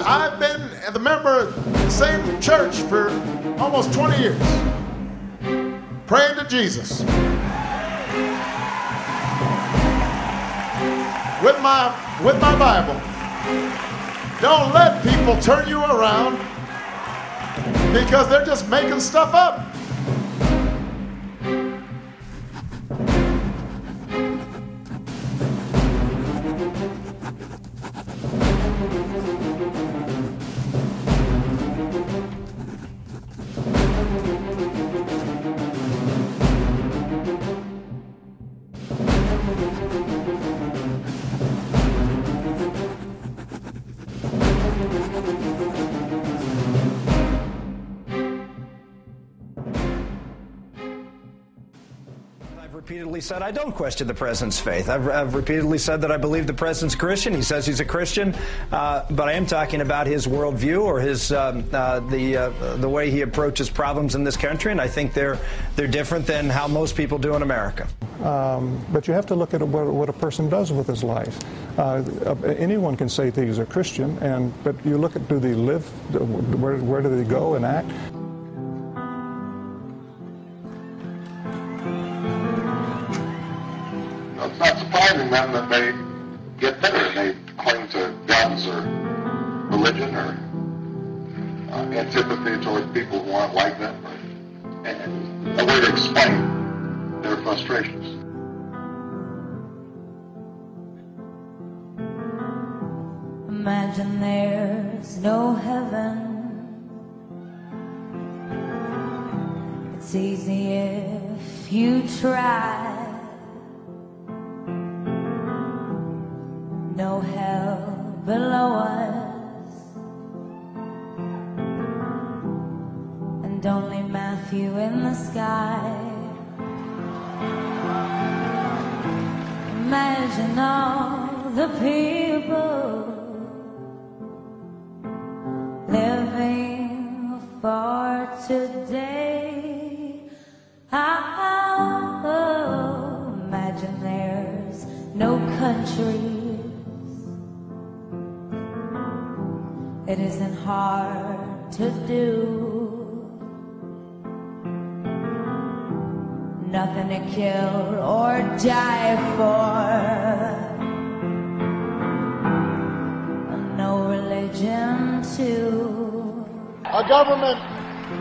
I've been the member of the same church for almost 20 years, praying to Jesus. With my Bible. Don't let people turn you around because they're just making stuff up. I've repeatedly said I don't question the president's faith. I've repeatedly said that I believe the president's Christian. He says he's a Christian, but I am talking about his worldview or his the way he approaches problems in this country, and I think they're different than how most people do in America. But you have to look at what a person does with his life. Anyone can say that he's a Christian, but you look at, do they live? Where do they go and act? It's not surprising then that they get bitter and they cling to guns or religion or antipathy towards people who aren't like them, and a way to explain their frustrations. Imagine there's no heaven. It's easy if you try. No hell below us, and only Matthew in the sky. Imagine all the people living for today. Oh, imagine there's no country. It isn't hard to do. Nothing to kill or die for. No religion too. A government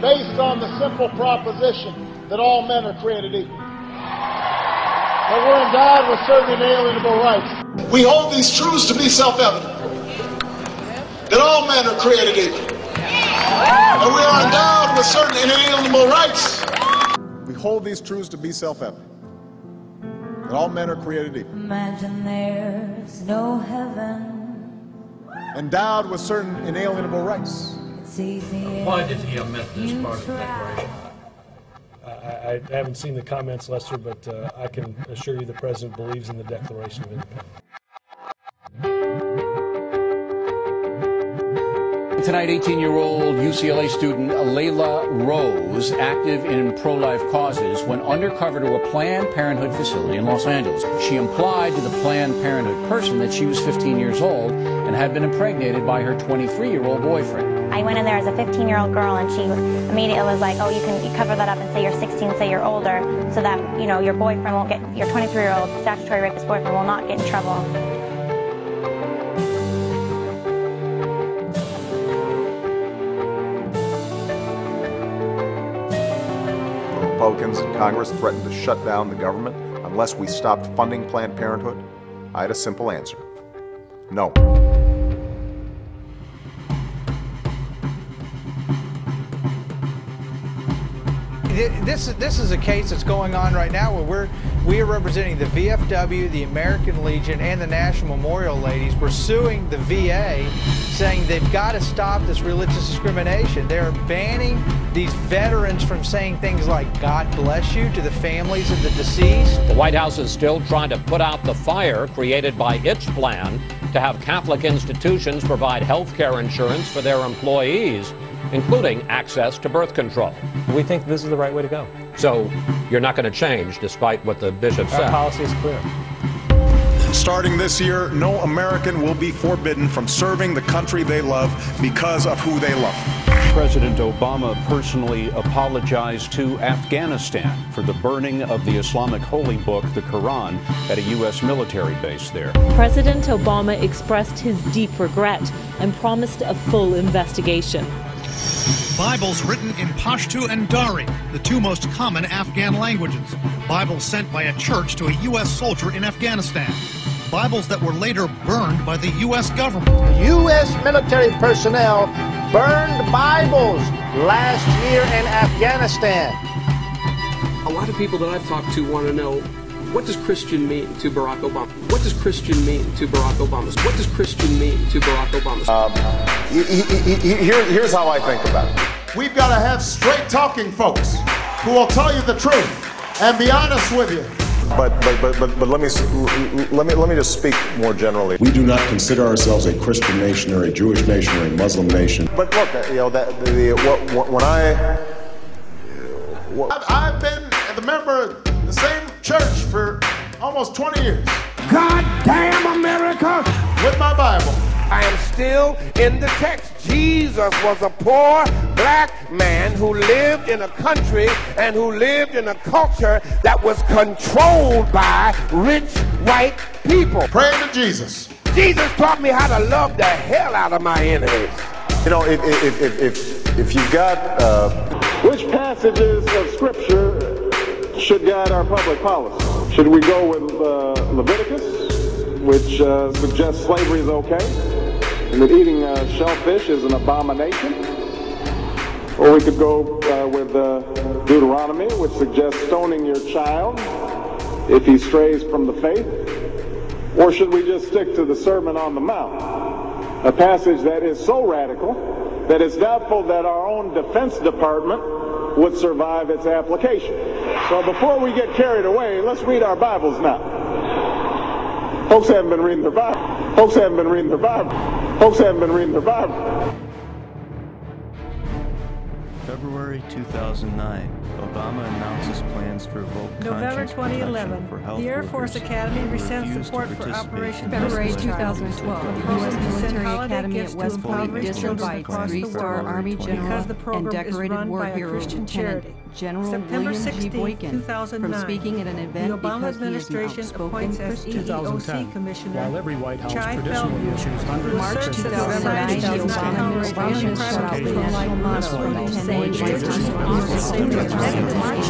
based on the simple proposition that all men are created equal. That we're endowed with certain inalienable rights. We hold these truths to be self-evident. That all men are created equal. And we are endowed with certain inalienable rights. We hold these truths to be self-evident. That all men are created equal. Imagine there's no heaven. Endowed with certain inalienable rights. It's easy. Why did he omit this part of the Declaration? I haven't seen the comments, Lester, but I can assure you the President believes in the Declaration of Independence. Tonight, 18-year-old UCLA student Layla Rose, active in pro-life causes, went undercover to a Planned Parenthood facility in Los Angeles. She implied to the Planned Parenthood person that she was 15 years old and had been impregnated by her 23-year-old boyfriend. I went in there as a 15-year-old girl, and she immediately was like, oh, you cover that up and say you're 16, say you're older, so that, you know, your boyfriend won't get, your 23-year-old statutory rapist boyfriend will not get in trouble. Republicans in Congress threatened to shut down the government unless we stopped funding Planned Parenthood? I had a simple answer. No. This is a case that's going on right now where we are representing the VFW, the American Legion, and the National Memorial Ladies. We're suing the VA, saying they've got to stop this religious discrimination. They're banning these veterans from saying things like, God bless you, to the families of the deceased. The White House is still trying to put out the fire created by its plan to have Catholic institutions provide health care insurance for their employees, including access to birth control. We think this is the right way to go. So you're not going to change despite what the bishop said? Our policy is clear. Starting this year, no American will be forbidden from serving the country they love because of who they love. President Obama personally apologized to Afghanistan for the burning of the Islamic holy book, the Quran, at a U.S. military base there. President Obama expressed his deep regret and promised a full investigation. Bibles written in Pashto and Dari, the two most common Afghan languages. Bibles sent by a church to a U.S. soldier in Afghanistan. Bibles that were later burned by the U.S. government. U.S. military personnel burned Bibles last year in Afghanistan. A lot of people that I've talked to want to know, what does Christian mean to Barack Obama? What does Christian mean to Barack Obama? What does Christian mean to Barack Obama? Here's how I think about it. We've got to have straight-talking folks who will tell you the truth and be honest with you. But let me just speak more generally. We do not consider ourselves a Christian nation or a Jewish nation or a Muslim nation. But look, you know, I've been a member of the same church for almost 20 years. God damn America! With my Bible. I am still in the text. Jesus was a poor black man who lived in a country and who lived in a culture that was controlled by rich white people. Praying to Jesus. Jesus taught me how to love the hell out of my enemies. You know, if you've got... Which passages of Scripture should guide our public policy? Should we go with Leviticus, which suggests slavery is okay, and that eating shellfish is an abomination? Or we could go with Deuteronomy, which suggests stoning your child if he strays from the faith? Or should we just stick to the Sermon on the Mount, a passage that is so radical that it's doubtful that our own Defense Department would survive its application? So before we get carried away, let's read our Bibles now. Folks haven't been reading their Bible. Folks haven't been reading their Bible. Folks haven't been reading their Bible. February 2009, Obama announces plans to revoke November 2011, the Air Force Academy rescinds support for Operation February 2012, the U.S. Military Academy at West Point disinvites three-star Army general and decorated war hero Lieutenant General William G. Boykin from speaking at an event because he is an outspoken Christian. 2010, while every White House Chai traditionally issues hundreds March of 2009, the Obama administration shut off the national motto from attending March